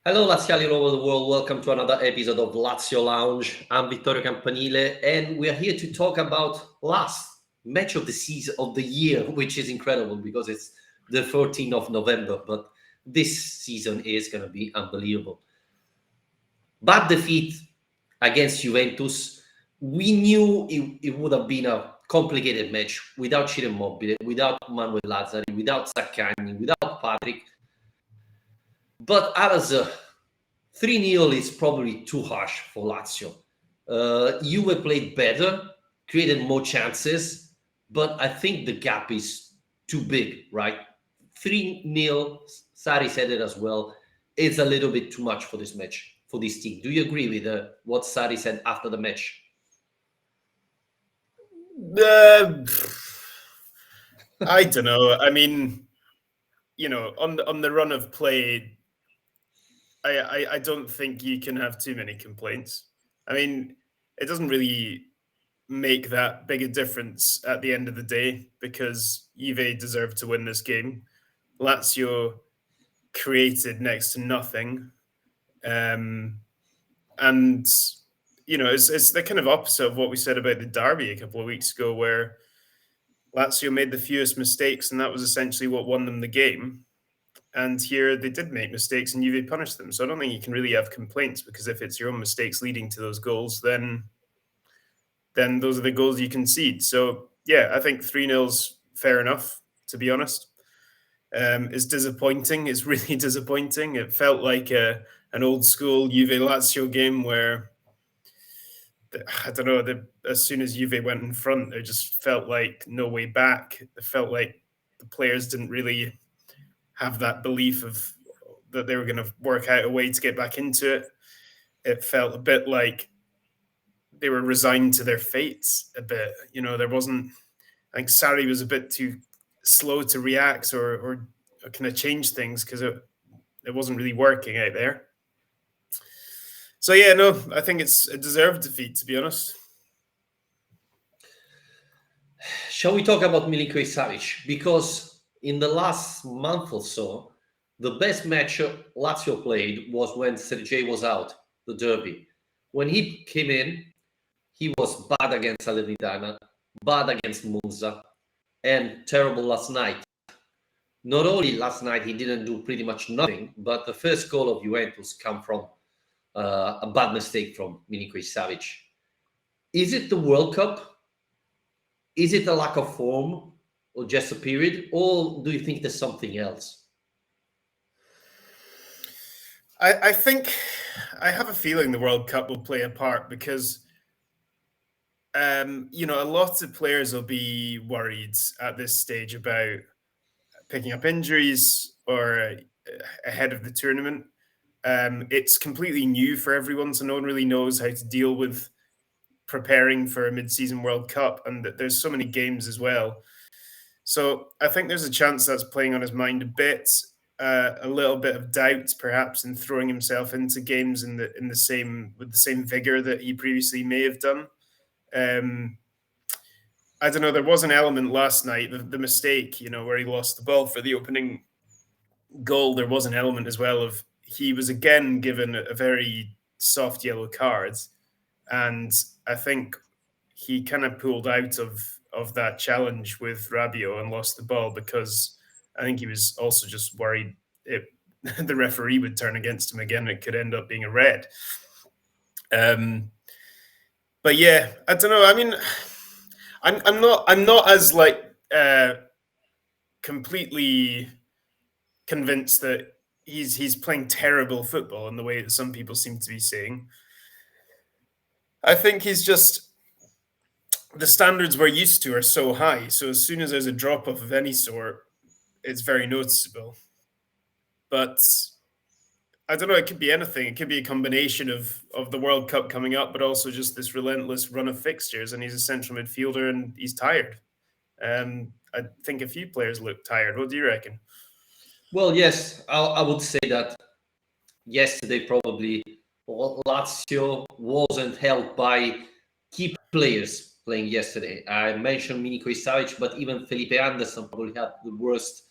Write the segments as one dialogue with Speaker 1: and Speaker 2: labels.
Speaker 1: Hello, Laziali all over the world. Welcome to another episode of Lazio Lounge. I'm Vittorio Campanile, and we are here to talk about last match of the season of the year, which is incredible because it's the 14th of November. But this season is going to be unbelievable. Bad defeat against Juventus. We knew it would have been a complicated match without Ciro Immobile, without Manuel Lazzari, without Zaccagni, without Patrick. But as a 3-0 is probably too harsh for Lazio. Juve played better, created more chances, but I think the gap is too big, right? 3-0, Sari said it as well. It's a little bit too much for this match, for this team. Do you agree with what Sari said after the match?
Speaker 2: I don't know. I mean, on the run of play, I don't think you can have too many complaints. I mean, it doesn't really make that big a difference at the end of the day because Juve deserved to win this game. Lazio created next to nothing, and it's the kind of opposite of what we said about the derby a couple of weeks ago, where Lazio made the fewest mistakes, and that was essentially what won them the game. And here they did make mistakes, and Juve punished them. So I don't think you can really have complaints because if it's your own mistakes leading to those goals, then those are the goals you concede. So yeah, I think 3-0's fair enough, to be honest. It's disappointing. It's really disappointing. It felt like an old school Juve Lazio game where I don't know. As soon as Juve went in front, there just felt like no way back. It felt like the players didn't really have that belief of that they were going to work out a way to get back into it. It felt a bit like they were resigned to their fates a bit. There wasn't. I think Sarri was a bit too slow to react or kind of change things because it wasn't really working out there. So yeah, no, I think it's a deserved defeat, to be honest.
Speaker 1: Shall we talk about Milinkovic-Savic? Because in the last month or so, the best match Lazio played was when Sergej was out, the derby. When he came in, he was bad against Salernitana, bad against Monza, and terrible last night. Not only last night he didn't do pretty much nothing, but the first goal of Juventus come from a bad mistake from Milinkovic-Savic. Is it the World Cup? Is it a lack of form or just a period? Or do you think there's something else?
Speaker 2: I think I have a feeling the World Cup will play a part because, a lot of players will be worried at this stage about picking up injuries or ahead of the tournament. It's completely new for everyone, so no one really knows how to deal with preparing for a mid-season World Cup, and there's so many games as well. So I think there's a chance that's playing on his mind a bit, a little bit of doubt perhaps in throwing himself into games with the same vigor that he previously may have done. I don't know. There was an element last night, the mistake, where he lost the ball for the opening goal. There was an element as well of he was again given a very soft yellow card, and I think he kind of pulled out of that challenge with Rabiot and lost the ball because I think he was also just worried the referee would turn against him again. It could end up being a red. But yeah, I don't know. I mean, I'm not as completely convinced that he's playing terrible football in the way that some people seem to be saying. I think he's just the standards we're used to are so high. So as soon as there's a drop off of any sort, it's very noticeable. But I don't know. It could be anything. It could be a combination of the World Cup coming up, but also just this relentless run of fixtures. And he's a central midfielder, and he's tired. I think a few players look tired. What do you reckon?
Speaker 1: Well, yes, I would say that yesterday probably Lazio wasn't helped by key players playing yesterday. I mentioned Milinkovic-Savic, but even Felipe Anderson probably had the worst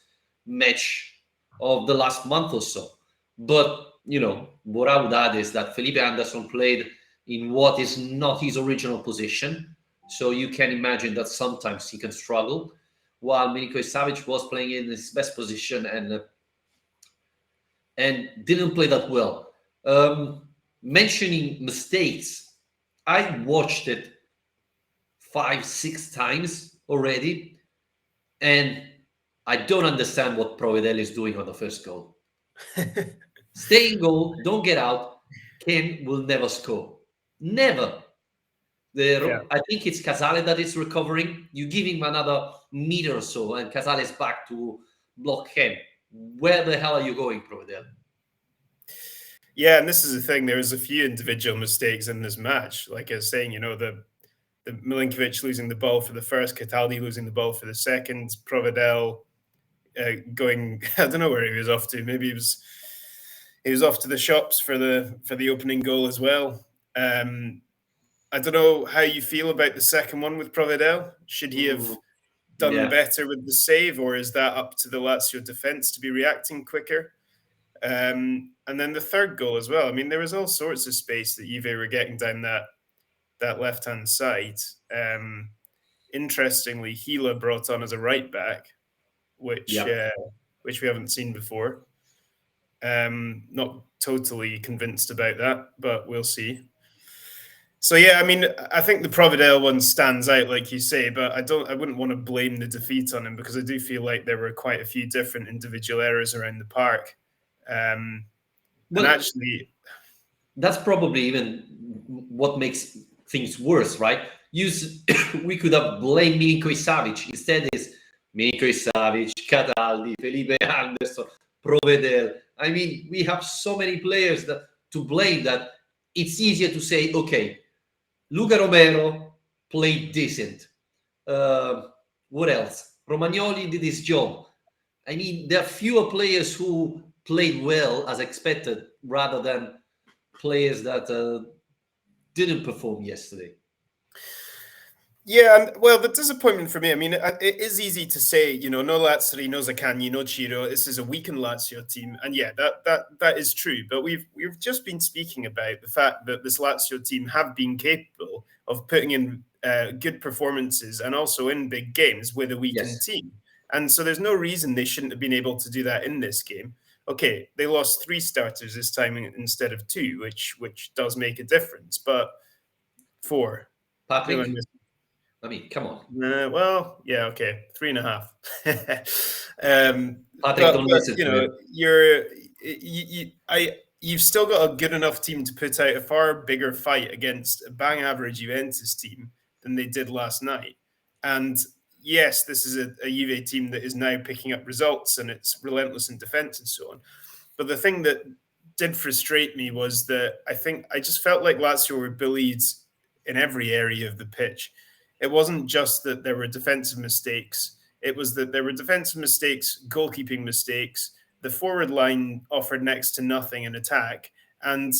Speaker 1: match of the last month or so. But what I would add is that Felipe Anderson played in what is not his original position. So you can imagine that sometimes he can struggle, while Milinkovic-Savic was playing in his best position and didn't play that well. Mentioning mistakes, I watched it 5-6 times already, and I don't understand what Provedel is doing on the first goal. Stay in goal, don't get out. Ken will never score. Never. I think it's Casale that is recovering. You give him another meter or so, and Casale is back to block Ken. Where the hell are you going, Provedel?
Speaker 2: Yeah, and this is the thing. There was a few individual mistakes in this match. Like I was saying, the Milinkovic losing the ball for the first, Cataldi losing the ball for the second, Provedel going, I don't know where he was off to. Maybe he was off to the shops for the opening goal as well. I don't know how you feel about the second one with Provedel. Should he have done better with the save, or is that up to the Lazio defense to be reacting quicker? And then the third goal as well. I mean, there was all sorts of space that Juve were getting down that left-hand side. Interestingly, Gila brought on as a right back, which we haven't seen before. Not totally convinced about that, but we'll see. So yeah, I mean, I think the Provedel one stands out, like you say, but I wouldn't want to blame the defeat on him, because I do feel like there were quite a few different individual errors around the park. And actually,
Speaker 1: that's probably even what makes things worse, right? We could have blamed Milinkovic-Savic. Instead, it's Milinkovic-Savic, Cataldi, Felipe Anderson, Provedel. I mean, we have so many players to blame that it's easier to say, okay, Luca Romero played decent. What else? Romagnoli did his job. I mean, there are fewer players who played well as expected, rather than players that didn't perform yesterday.
Speaker 2: Yeah, and well, the disappointment for me, I mean, it is easy to say, no Lazzari, no Zaccagni, no Ciro. This is a weakened Lazio team, and yeah, that is true. But we've just been speaking about the fact that this Lazio team have been capable of putting in good performances and also in big games with a weakened team, and so there's no reason they shouldn't have been able to do that in this game. Okay, they lost 3 starters this time instead of 2, which does make a difference, but 4.
Speaker 1: Patrick, I mean, come on.
Speaker 2: Well, yeah, okay, 3.5.
Speaker 1: Patrick, don't listen to
Speaker 2: you've still got a good enough team to put out a far bigger fight against a bang average Juventus team than they did last night. And yes, this is a Juve team that is now picking up results, and it's relentless in defense and so on. But the thing that did frustrate me was that I just felt like Lazio were bullied in every area of the pitch. It wasn't just that there were defensive mistakes. It was that there were defensive mistakes, goalkeeping mistakes. The forward line offered next to nothing in attack. And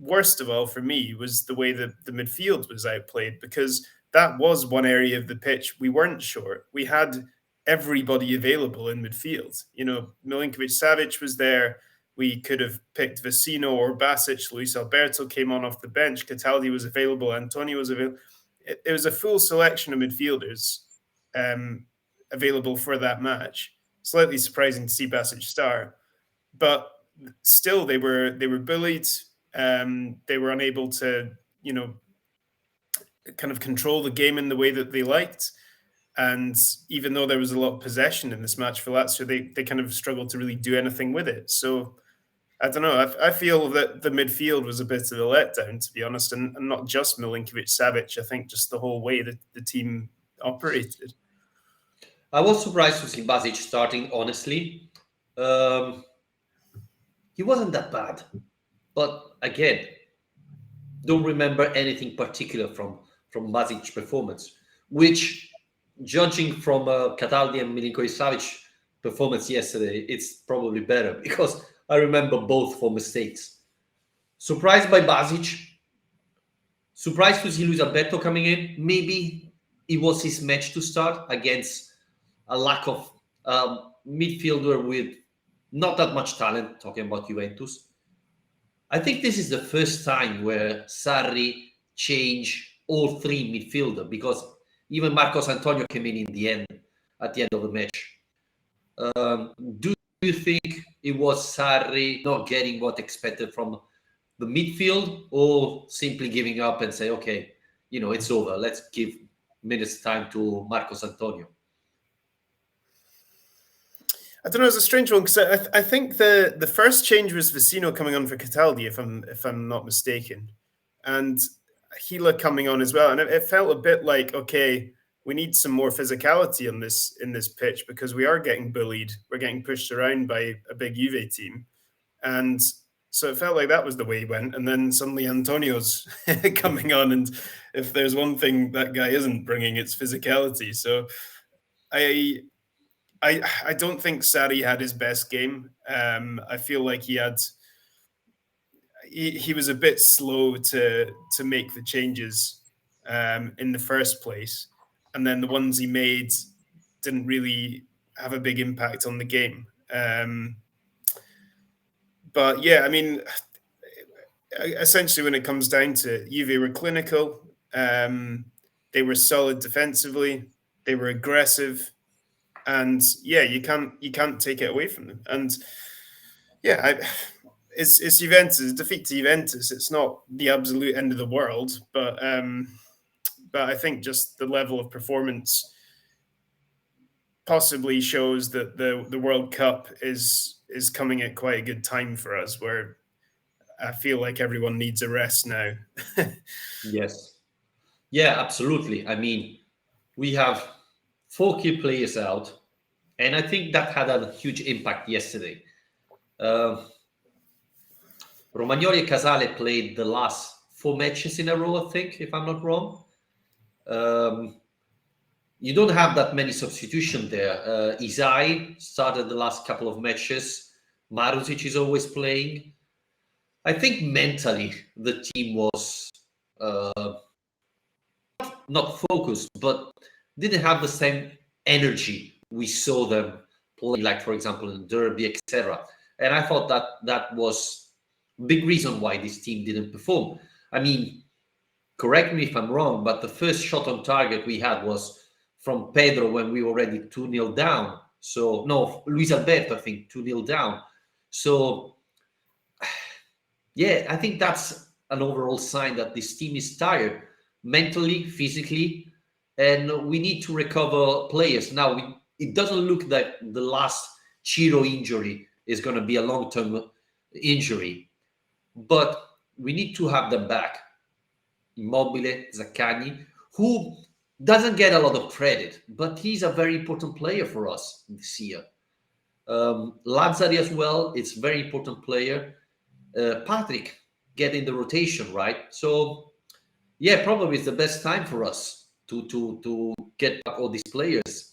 Speaker 2: worst of all for me was the way that the midfield was outplayed, because that was one area of the pitch we weren't short. We had everybody available in midfield. Milinkovic-Savic was there. We could have picked Vecino or Basic. Luis Alberto came on off the bench. Cataldi was available. Antonio was available. It was a full selection of midfielders available for that match. Slightly surprising to see Basic start, but still they were bullied. They were unable to, kind of control the game in the way that they liked. And even though there was a lot of possession in this match for Lazio, they kind of struggled to really do anything with it. So I don't know. I feel that the midfield was a bit of a letdown, to be honest, and not just Milinkovic-Savic. I think just the whole way that the team operated.
Speaker 1: I was surprised to see Basic starting, honestly. He wasn't that bad. But again, don't remember anything particular from Basic's performance, which, judging from Cataldi and Milinkovic-Savic performance yesterday, it's probably better, because I remember both for mistakes. Surprised by Basic. Surprised to see Luis Alberto coming in. Maybe it was his match to start against a lack of midfielder with not that much talent, talking about Juventus. I think this is the first time where Sarri changed all three midfielder, because even Marcos Antonio came in the end, at the end of the match. Do you think it was Sarri not getting what expected from the midfield, or simply giving up and say, okay, it's over. Let's give minutes time to Marcos Antonio?
Speaker 2: I don't know. It's a strange one because I think the first change was Vecino coming on for Cataldi, if I'm not mistaken, and Gila coming on as well. And it felt a bit like, okay, we need some more physicality in this pitch because we are getting bullied. We're getting pushed around by a big Juve team, and so it felt like that was the way he went. And then suddenly Antonio's coming on, and if there's one thing that guy isn't bringing, it's physicality. So I don't think Sarri had his best game. I feel like he was a bit slow to make the changes in the first place, and then the ones he made didn't really have a big impact on the game. But yeah, I mean, essentially when it comes down to it, Juve were clinical. They were solid defensively. They were aggressive. And yeah, you can't take it away from them. And yeah, it's Juventus. Defeat to Juventus. It's not the absolute end of the world, but I think just the level of performance possibly shows that the World Cup is coming at quite a good time for us, where I feel like everyone needs a rest now.
Speaker 1: Yes. Yeah, absolutely. I mean, we have 4 key players out, and I think that had a huge impact yesterday. Romagnoli and Casale played the last 4 matches in a row, I think, if I'm not wrong. You don't have that many substitutions there. Isai started the last couple of matches. Maruzic is always playing. I think mentally the team was not focused, but didn't have the same energy we saw them play, like, for example, in Derby, etc. And I thought that was a big reason why this team didn't perform. I mean, correct me if I'm wrong, but the first shot on target we had was from Pedro when we were already 2-0 down. So, no, Luis Alberto, I think, 2-0 down. So, yeah, I think that's an overall sign that this team is tired, mentally, physically, and we need to recover players. Now, it doesn't look like the last Chiro injury is going to be a long-term injury, but we need to have them back. Immobile, Zaccagni, who doesn't get a lot of credit, but he's a very important player for us this year. Lazzari as well, it's a very important player. Patrick getting the rotation, right? So, yeah, probably it's the best time for us to get back all these players.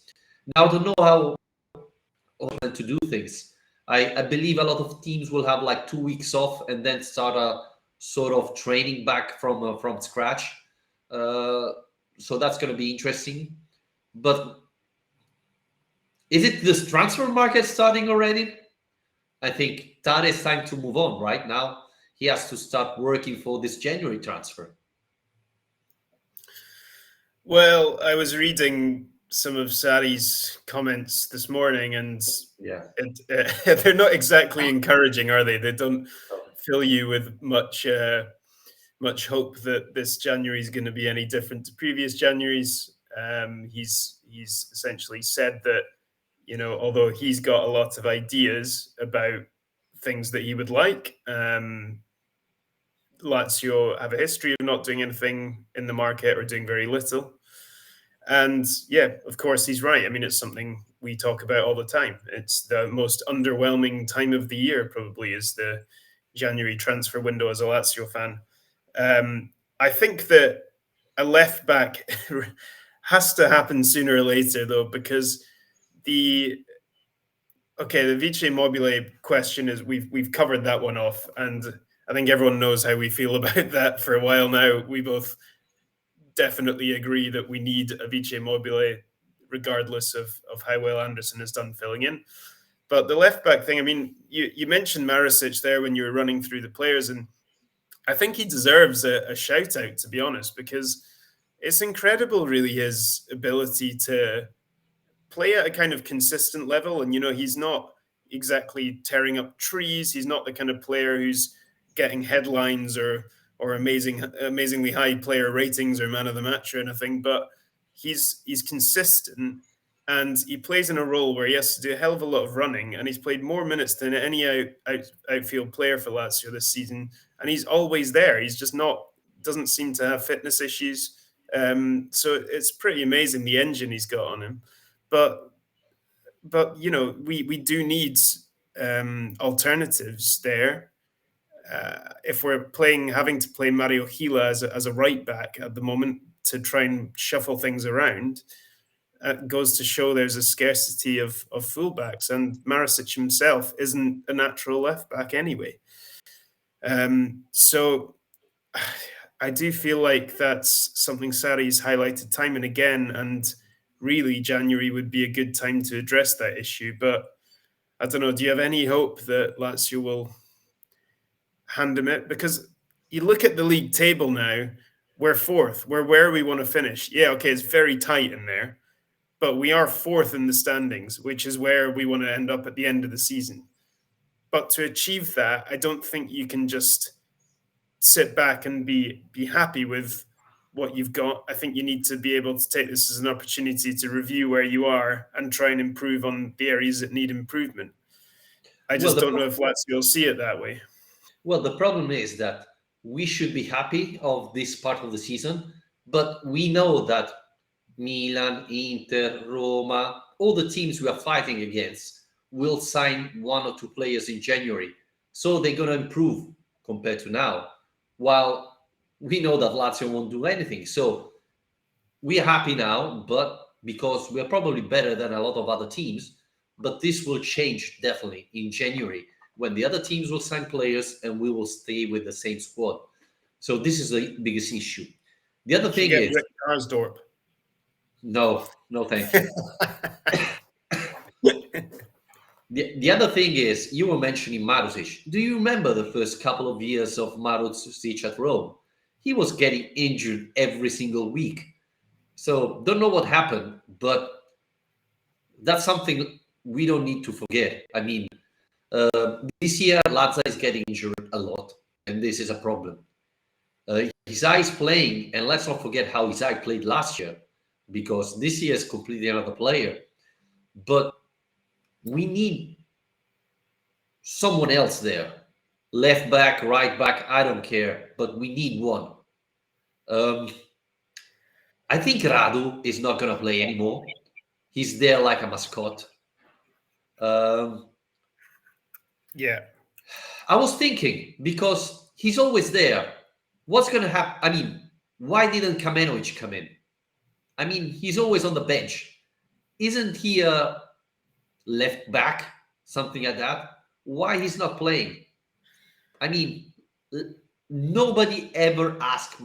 Speaker 1: Now, I don't know how to do things. I believe a lot of teams will have like 2 weeks off and then start a sort of training back from scratch. So that's going to be interesting. But is it this transfer market starting already? I think that is time to move on right now. He has to start working for this January transfer.
Speaker 2: Well, I was reading some of Sarri's comments this morning, and
Speaker 1: yeah,
Speaker 2: they're not exactly encouraging, are they? They don't fill you with much hope that this January is going to be any different to previous Januaries. He's essentially said that, although he's got a lot of ideas about things that he would like, Lazio have a history of not doing anything in the market or doing very little. And yeah, of course, he's right. I mean, it's something we talk about all the time. It's the most underwhelming time of the year, probably, is the January transfer window as a Lazio fan. I think that a left back has to happen sooner or later, though, because the Vice Immobile question is we've covered that one off, and I think everyone knows how we feel about that for a while now. We both definitely agree that we need a Vice Immobile, regardless of how well Anderson has done filling in. But the left back thing, I mean, you mentioned Marisic there when you were running through the players, and I think he deserves a shout out, to be honest, because it's incredible, really, his ability to play at a kind of consistent level. And, he's not exactly tearing up trees. He's not the kind of player who's getting headlines or amazingly high player ratings or man of the match or anything, but he's consistent, and he plays in a role where he has to do a hell of a lot of running, and he's played more minutes than any outfield player for Lazio this season, and he's always there. He's just doesn't seem to have fitness issues. So it's pretty amazing the engine he's got on him. But we do need alternatives there. If we're having to play Mario Gila as a right back at the moment to try and shuffle things around, it goes to show there's a scarcity of fullbacks, and Marisic himself isn't a natural left back anyway. So I do feel like that's something Sarri's highlighted time and again, and really January would be a good time to address that issue. But I don't know, do you have any hope that Lazio will hand him it? Because you look at the league table now, we're fourth. We're where we want to finish. Yeah, okay, it's very tight in there, but we are fourth in the standings, which is where we want to end up at the end of the season. But to achieve that, I don't think you can just sit back and be happy with what you've got. I think you need to be able to take this as an opportunity to review where you are and try and improve on the areas that need improvement. I just don't know if Lazio will see it that way.
Speaker 1: Well, the problem is that we should be happy of this part of the season, but we know that Milan, Inter, Roma, all the teams we are fighting against will sign one or two players in January. So they're going to improve compared to now, while we know that Lazio won't do anything. So we are happy now, but because we're probably better than a lot of other teams, but this will change definitely in January, when the other teams will sign players and we will stay with the same squad. So this is the biggest issue. The other thing is
Speaker 2: Alasdair.
Speaker 1: No, thank you. The other thing is, you were mentioning Marusic. Do you remember the first couple of years of Marusic at Rome? He was getting injured every single week. So don't know what happened, but that's something we don't need to forget. I mean, this year, Lazio is getting injured a lot, and this is a problem. Isai is playing, and let's not forget how Isai played last year, because this year is completely another player. But we need someone else there. Left back, right back, I don't care, but we need one. I think Radu is not going to play anymore. He's there like a mascot.
Speaker 2: Yeah.
Speaker 1: I was thinking, because he's always there, what's going to happen? I mean, why didn't Kamenovic come in? I mean, he's always on the bench. Isn't he a left back, something like that? Why he's not playing? I mean, nobody ever asked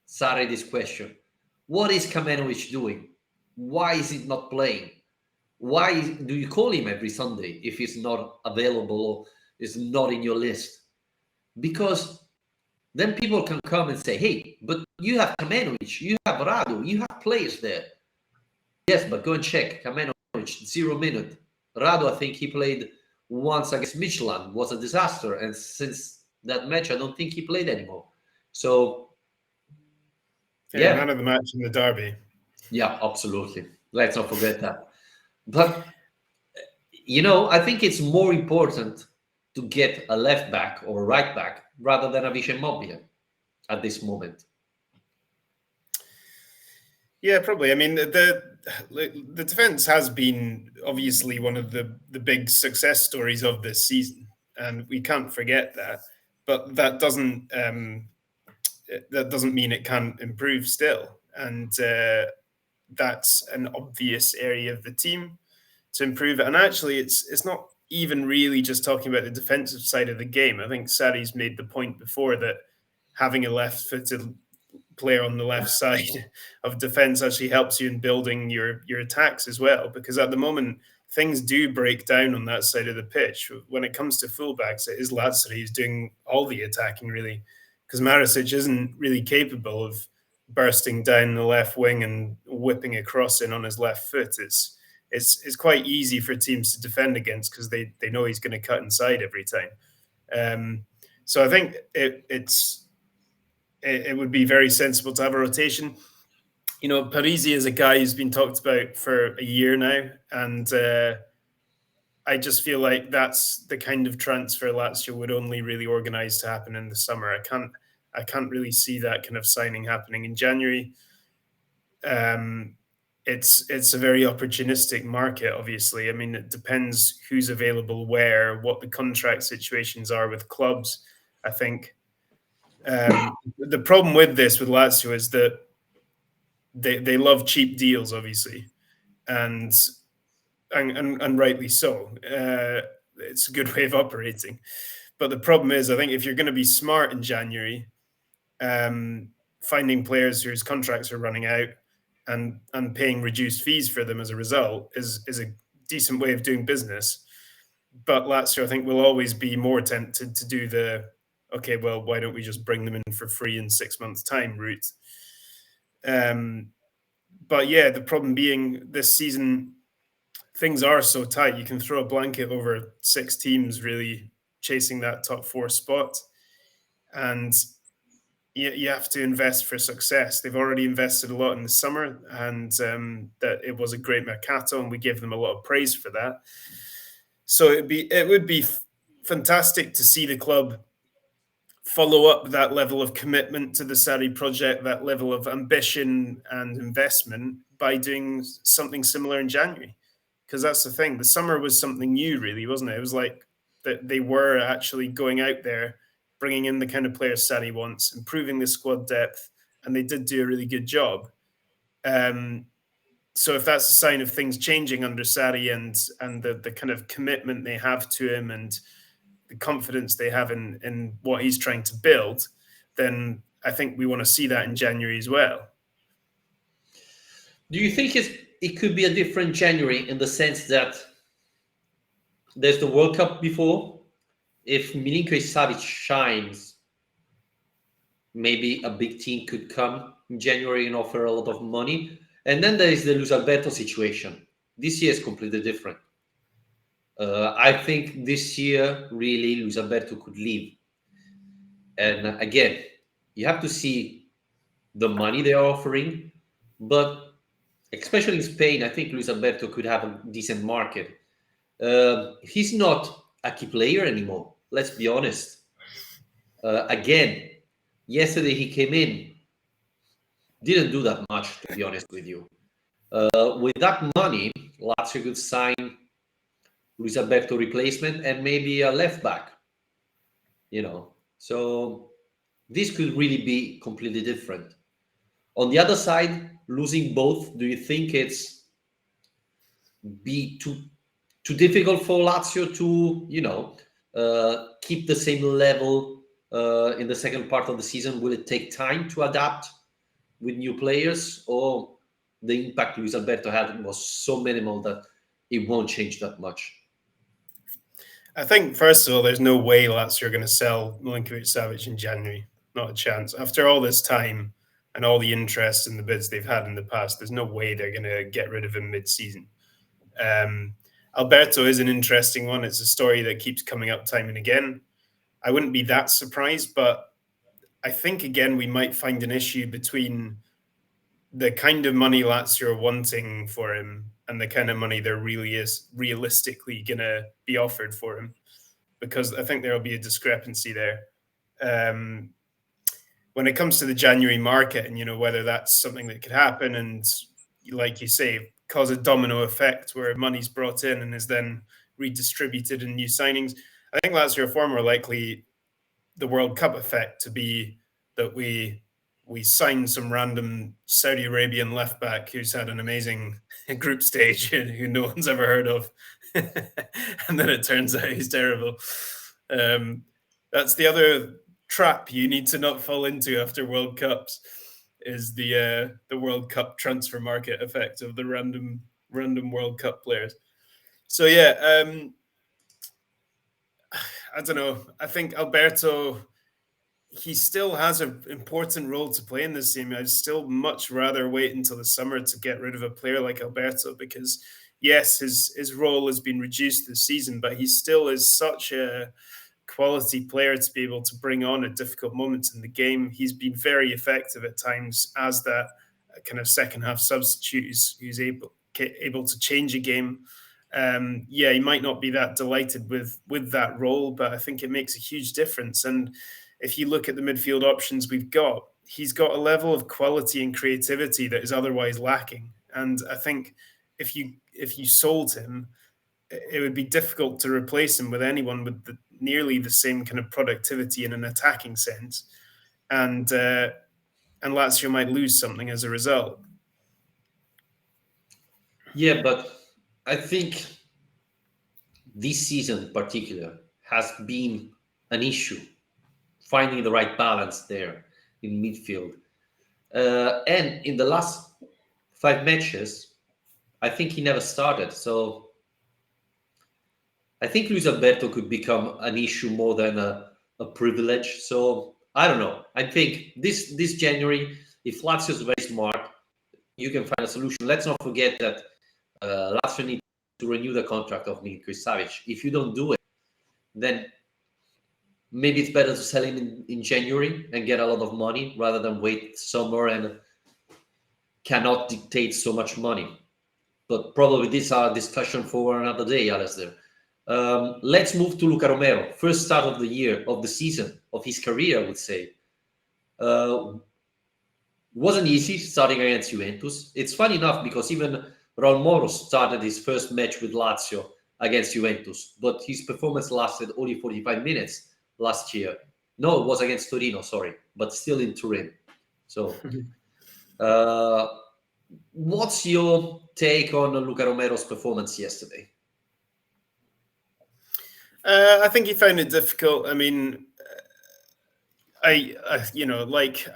Speaker 1: Sarri this question. What is Kamenovic doing? Why is he not playing? Why do you call him every Sunday if he's not available or is not in your list? Because then people can come and say, hey, but you have Kamenovic, you have Radu, you have players there. Yes, but go and check. Kamenovic, 0 minute. Radu, I think he played once against Michelin, was a disaster. And since that match, I don't think he played anymore. So,
Speaker 2: yeah. Man of the match in the derby.
Speaker 1: Yeah, absolutely. Let's not forget that. But, I think it's more important to get a left back or a right back rather than a Vice Immobile at this moment.
Speaker 2: Yeah, probably. I mean, the defense has been obviously one of the big success stories of this season, and we can't forget that. But that doesn't mean it can't improve still, and that's an obvious area of the team to improve it. And actually, it's not even really just talking about the defensive side of the game. I think Sarri's made the point before that having a left-footed player on the left side of defense actually helps you in building your attacks as well. Because at the moment, things do break down on that side of the pitch. When it comes to fullbacks, it is Lazio who's doing all the attacking, really, because Maricic isn't really capable of bursting down the left wing and whipping a cross in on his left foot. It's quite easy for teams to defend against because they know he's going to cut inside every time. So I think it would be very sensible to have a rotation. Parisi is a guy who's been talked about for a year now, and I just feel like that's the kind of transfer Lazio would only really organise to happen in the summer. I can't really see that kind of signing happening in January. It's a very opportunistic market, obviously. I mean, it depends who's available where, what the contract situations are with clubs. I think the problem with this with Lazio is that they love cheap deals, obviously, and rightly so. It's a good way of operating. But the problem is, I think if you're going to be smart in January, finding players whose contracts are running out and paying reduced fees for them as a result is a decent way of doing business. But Lazio, I think, will always be more tempted to do the, okay, well, why don't we just bring them in for free in 6 months' time route? But yeah, the problem being this season, things are so tight. You can throw a blanket over 6 teams really chasing that top 4 spot. And you have to invest for success. They've already invested a lot in the summer, and that it was a great mercato, and we give them a lot of praise for that. So it would be fantastic to see the club follow up that level of commitment to the Sarri project, that level of ambition and investment by doing something similar in January. Because that's the thing. The summer was something new, really, wasn't it? It was like that they were actually going out there, bringing in the kind of players Sarri wants, improving the squad depth, and they did do a really good job. So if that's a sign of things changing under Sarri and the kind of commitment they have to him and the confidence they have in what he's trying to build, then I think we want to see that in January as well.
Speaker 1: Do you think it could be a different January in the sense that there's the World Cup before? If Milinkovic-Savic shines, maybe a big team could come in January and offer a lot of money. And then there is the Luis Alberto situation. This year is completely different. I think this year, really, Luis Alberto could leave. And again, you have to see the money they are offering. But especially in Spain, I think Luis Alberto could have a decent market. He's not a key player anymore. Let's be honest. Again, yesterday he came in, didn't do that much, to be honest with you. With that money, Lazio could sign Luis Alberto replacement and maybe a left back. So this could really be completely different. On the other side, losing both, do you think it's be too difficult for Lazio to keep the same level in the second part of the season? Will it take time to adapt with new players, or the impact Luis Alberto had was so minimal that it won't change that much?
Speaker 2: I think, first of all, there's no way Lazio are going to sell Milinkovic-Savic in January. Not a chance. After all this time and all the interest in the bids they've had in the past, there's no way they're going to get rid of him mid-season. Alberto is an interesting one. It's a story that keeps coming up time and again. I wouldn't be that surprised, but I think, again, we might find an issue between the kind of money Lazio are wanting for him and the kind of money there really is realistically going to be offered for him, because I think there will be a discrepancy there. When it comes to the January market and, whether that's something that could happen and, like you say, cause a domino effect where money's brought in and is then redistributed in new signings, I think Lazio are far more likely the World Cup effect to be that we sign some random Saudi Arabian left back who's had an amazing group stage who no one's ever heard of, and then it turns out he's terrible. That's the other trap you need to not fall into after World Cups, is the World Cup transfer market effect of the random World Cup players. So yeah, I don't know. I think Alberto, he still has an important role to play in this team. I'd still much rather wait until the summer to get rid of a player like Alberto because, yes, his role has been reduced this season, but he still is such a quality player to be able to bring on at difficult moments in the game. He's been very effective at times as that kind of second half substitute who's able to change a game. Yeah, he might not be that delighted with that role, but I think it makes a huge difference. And if you look at the midfield options we've got, he's got a level of quality and creativity that is otherwise lacking. And I think if you sold him, it would be difficult to replace him with anyone with nearly the same kind of productivity in an attacking sense, and Lazio might lose something as a result.
Speaker 1: Yeah, but I think this season in particular has been an issue finding the right balance there in midfield. And in the last 5 matches, I think he never started. So I think Luis Alberto could become an issue more than a privilege. So I don't know. I think this January, if Lazio is very smart, you can find a solution. Let's not forget that Lazio need to renew the contract of Milinkovic-Savic. If you don't do it, then maybe it's better to sell him in January and get a lot of money rather than wait summer and cannot dictate so much money. But probably these are discussion for another day, Alasdair. Let's move to Luca Romero. First start of the year, of the season, of his career, I would say. Wasn't easy starting against Juventus. It's funny enough because even Raul Moro started his first match with Lazio against Juventus, but his performance lasted only 45 minutes last year. No, it was against Torino, sorry, but still in Turin. So, what's your take on Luca Romero's performance yesterday?
Speaker 2: I think he found it difficult. I mean, I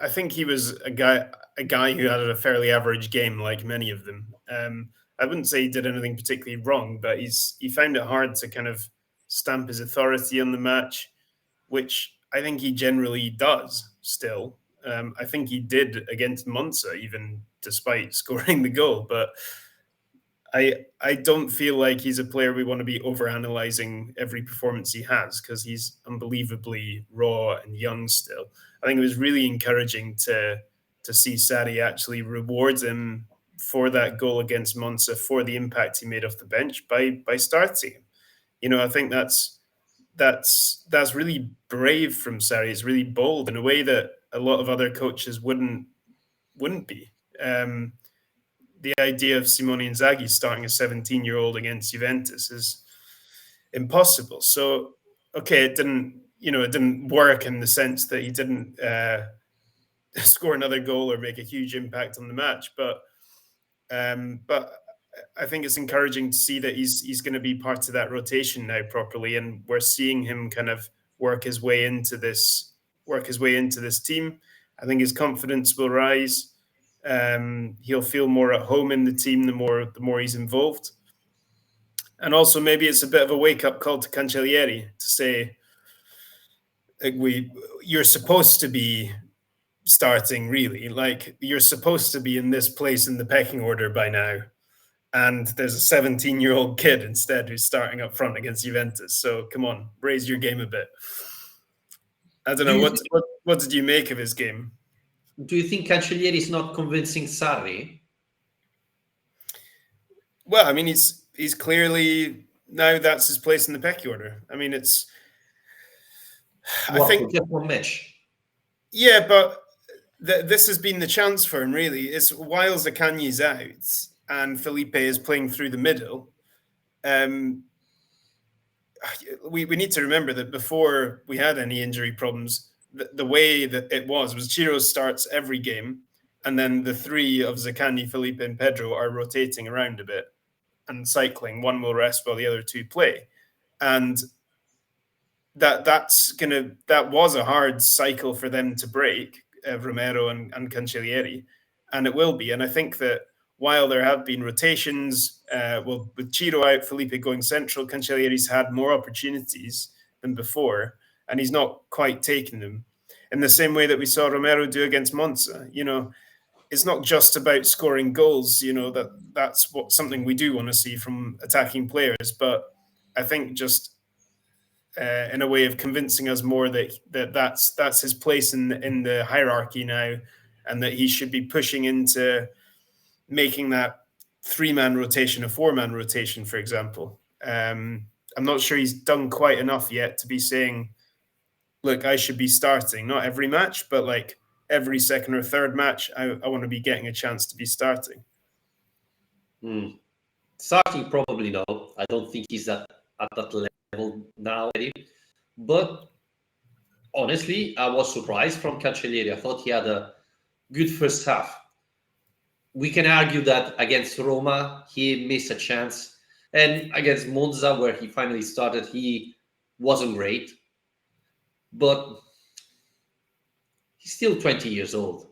Speaker 2: think he was a guy who had a fairly average game, like many of them. I wouldn't say he did anything particularly wrong, but he found it hard to kind of stamp his authority on the match, which I think he generally does still. I think he did against Monza, even despite scoring the goal. But I don't feel like he's a player we want to be overanalyzing every performance he has because he's unbelievably raw and young still. I think it was really encouraging to see Sarri actually reward him for that goal against Monza for the impact he made off the bench by starting him. You know, I think that's really brave from Sarri. It's really bold in a way that a lot of other coaches wouldn't be. The idea of Simone Inzaghi starting a 17-year-old against Juventus is impossible. So, okay, it didn't work in the sense that he didn't score another goal or make a huge impact on the match. But I think it's encouraging to see that he's going to be part of that rotation now properly, and we're seeing him kind of work his way into this team. I think his confidence will rise. He'll feel more at home in the team the more he's involved, and also maybe it's a bit of a wake up call to Cancellieri to say, like, you're supposed to be starting, really, like you're supposed to be in this place in the pecking order by now, and there's a 17-year-old kid instead who's starting up front against Juventus. So come on, raise your game a bit. I don't know, what did you make of his game?
Speaker 1: Do you think Cancellieri is not convincing Sarri?
Speaker 2: Well, I mean, he's clearly now that's his place in the pecking order. I mean, I think
Speaker 1: just one match.
Speaker 2: Yeah, but this has been the chance for him. Really, it's while Zaccagni's out and Felipe is playing through the middle. We need to remember that before we had any injury problems, the way that it was Chiro starts every game, and then the three of Zaccagni, Felipe, and Pedro are rotating around a bit and cycling. One will rest while the other two play, and that was a hard cycle for them to break, Romero and Cancellieri, and it will be. And I think that while there have been rotations, well, with Ciro out, Felipe going central, Cancellieri's had more opportunities than before, and he's not quite taken them. In the same way that we saw Romero do against Monza, it's not just about scoring goals. That's something we do want to see from attacking players, but I think just in a way of convincing us more that's his place in the hierarchy now, and that he should be pushing into making that 3-man rotation a 4-man rotation, for example. I'm not sure he's done quite enough yet to be saying, look, I should be starting, not every match, but like every second or third match, I want to be getting a chance to be starting.
Speaker 1: Starting, probably no. I don't think he's at that level now already. But honestly, I was surprised from Cancellieri. I thought he had a good first half. We can argue that against Roma, he missed a chance. And against Monza, where he finally started, he wasn't great. But he's still 20 years old.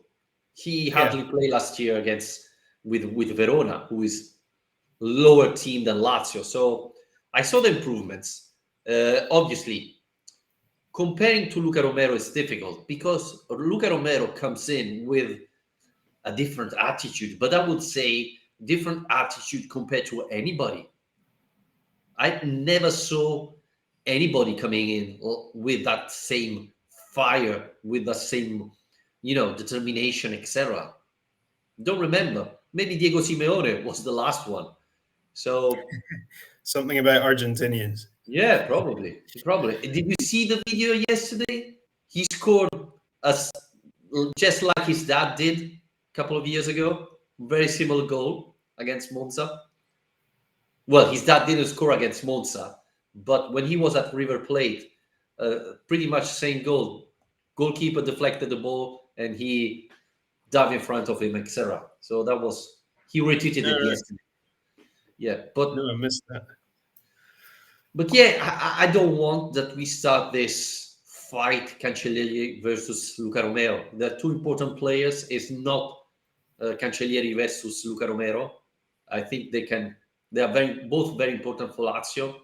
Speaker 1: He hardly played last year with Verona, who is lower team than Lazio. So I saw the improvements. Obviously, comparing to Luca Romero is difficult because Luca Romero comes in with a different attitude, but I would say different attitude compared to anybody. I never saw anybody coming in with that same fire, with the same, determination, etc. Don't remember. Maybe Diego Simeone was the last one. So
Speaker 2: something about Argentinians.
Speaker 1: Yeah, probably. Did you see the video yesterday? He scored just like his dad did a couple of years ago. Very similar goal against Monza. Well, his dad didn't score against Monza, but when he was at River Plate, pretty much same goal. Goalkeeper deflected the ball and he dove in front of him, etc. So he retweeted it yesterday. Yeah, but
Speaker 2: no, I missed that.
Speaker 1: But yeah, I don't want that we start this fight, Cancellieri versus Luca Romero. The two important players is not Cancellieri versus Luca Romero. I think they are both very important for Lazio.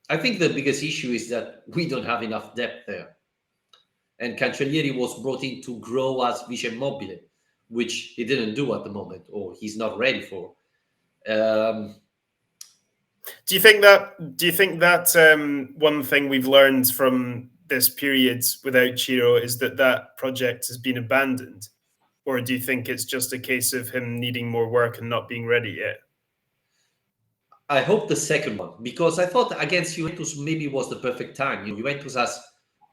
Speaker 1: I think the biggest issue is that we don't have enough depth there. And Cancellieri was brought in to grow as Vice Immobile, which he didn't do at the moment, or he's not ready for.
Speaker 2: Do you think that one thing we've learned from this period without Ciro is that project has been abandoned? Or do you think it's just a case of him needing more work and not being ready yet?
Speaker 1: I hope the second one, because I thought against Juventus maybe was the perfect time. Juventus has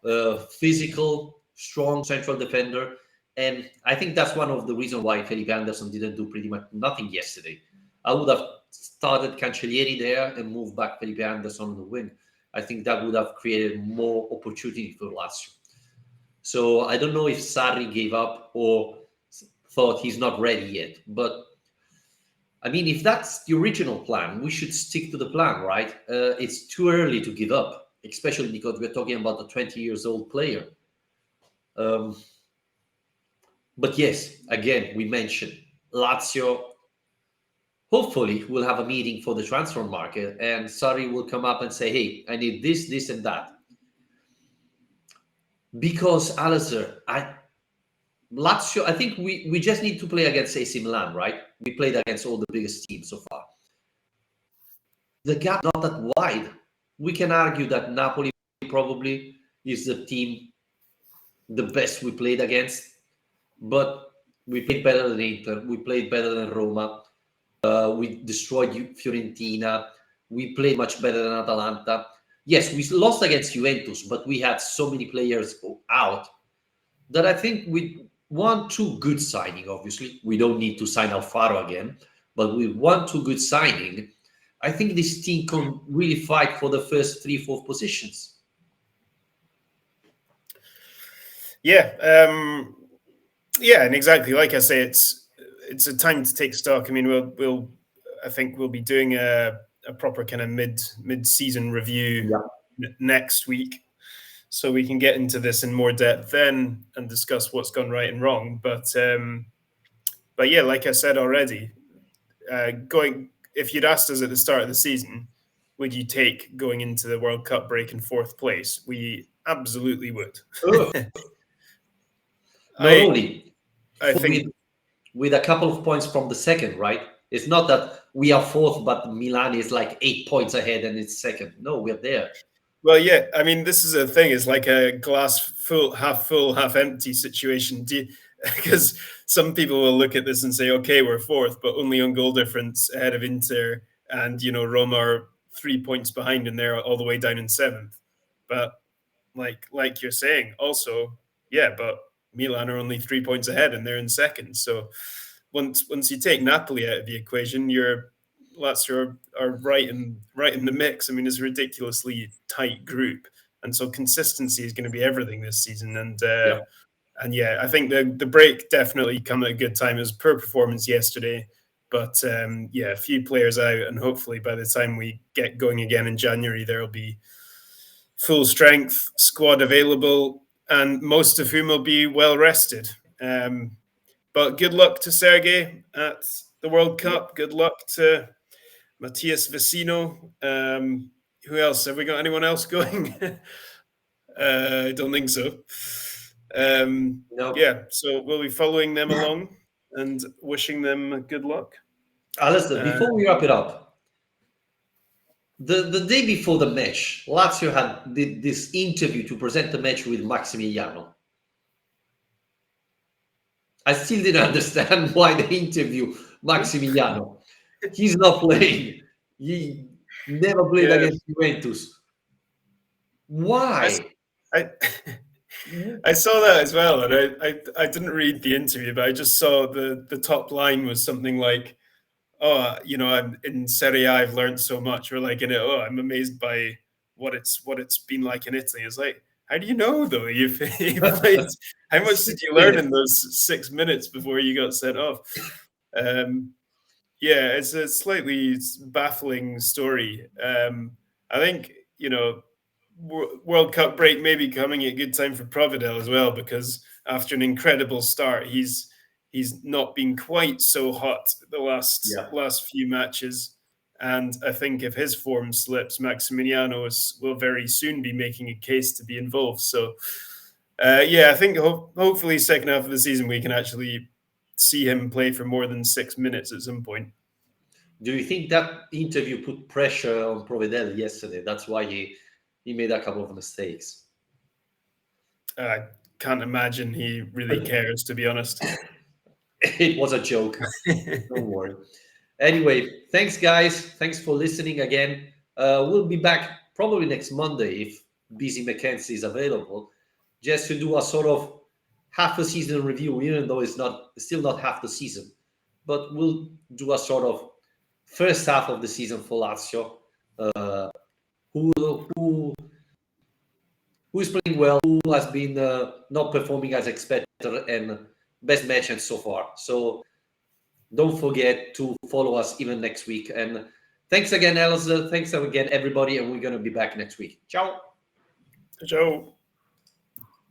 Speaker 1: a physical, strong central defender. And I think that's one of the reasons why Felipe Anderson didn't do pretty much nothing yesterday. I would have started Cancellieri there and moved back Felipe Anderson on the wing. I think that would have created more opportunity for Lazio. So I don't know if Sarri gave up or thought he's not ready yet. But I mean, if that's the original plan, we should stick to the plan, right? It's too early to give up, especially because we're talking about a 20 years old player. But yes, again, we mentioned Lazio. Hopefully, we'll have a meeting for the transfer market, and Sarri will come up and say, "Hey, I need this, this, and that." Because Alasdair, Lazio, I think we just need to play against AC Milan, right? We played against all the biggest teams so far. The gap not that wide. We can argue that Napoli probably is the team the best we played against, but we played better than Inter. We played better than Roma. We destroyed Fiorentina. We played much better than Atalanta. Yes, we lost against Juventus, but we had so many players out that I think we want two good signing. Obviously, we don't need to sign Alfaro again, but we want two good signing. I think this team can really fight for the first 3-4 positions.
Speaker 2: Yeah, and exactly like I say, it's a time to take stock. I mean, I think we'll be doing a proper kind of mid-season review next week, so we can get into this in more depth then and discuss what's gone right and wrong. But But yeah, like I said already, if you'd asked us at the start of the season, would you take going into the World Cup break in 4th place? We absolutely would.
Speaker 1: Not only
Speaker 2: I think
Speaker 1: with a couple of points from the second, right? It's not that we are 4th, but Milan is like 8 points ahead and it's second. No, we're there.
Speaker 2: Well, yeah. I mean, this is a thing. It's like a glass full, half empty situation. Because some people will look at this and say, okay, we're 4th, but only on goal difference ahead of Inter, and Roma are 3 points behind, and they're all the way down in 7th. But like you're saying, also, yeah, but Milan are only 3 points ahead, and they're in 2nd. So once you take Napoli out of the equation, Lazio are right in the mix. I mean, it's a ridiculously tight group, and so consistency is going to be everything this season. And yeah, I think the break definitely come at a good time. It was a poor performance yesterday, but yeah, a few players out, and hopefully by the time we get going again in January, there'll be full strength squad available, and most of whom will be well rested. But good luck to Sergej at the World Cup. Good luck to Matthias Vecino. Who else? Have we got anyone else going? I don't think so.
Speaker 1: No.
Speaker 2: Yeah, so we'll be following them along and wishing them good luck.
Speaker 1: Alasdair, before we wrap it up, the day before the match, Lazio did this interview to present the match with Maximiliano. I still didn't understand why they interview Maximiliano. He's not playing. He never played against Juventus. Why?
Speaker 2: I saw that as well, and I didn't read the interview, but I just saw the top line was something like, "Oh, I'm in Serie A, I've learned so much," or like in it, "Oh, I'm amazed by what it's been like in Italy." It's like, how do you know though? You played. How much did you learn in those 6 minutes before you got sent off? Yeah, it's a slightly baffling story. I think World Cup break may be coming at a good time for Providel as well, because after an incredible start, he's not been quite so hot the last few matches. And I think if his form slips, Maximiliano will very soon be making a case to be involved. So, yeah, I think hopefully second half of the season we can actually see him play for more than 6 minutes at some point.
Speaker 1: Do you think that interview put pressure on Providel yesterday? That's why he made a couple of mistakes.
Speaker 2: I can't imagine he really cares, to be honest.
Speaker 1: It was a joke. Don't worry. Anyway, thanks, guys. Thanks for listening again. We'll be back probably next Monday if Busy McKenzie is available, just to do a sort of half a season review, even though it's still not half the season. But we'll do a sort of first half of the season for Lazio. Who is playing well, who has been not performing as expected, and best matches so far. So don't forget to follow us even next week. And thanks again, Alasdair. Thanks again, everybody. And we're going to be back next week. Ciao.
Speaker 2: Ciao.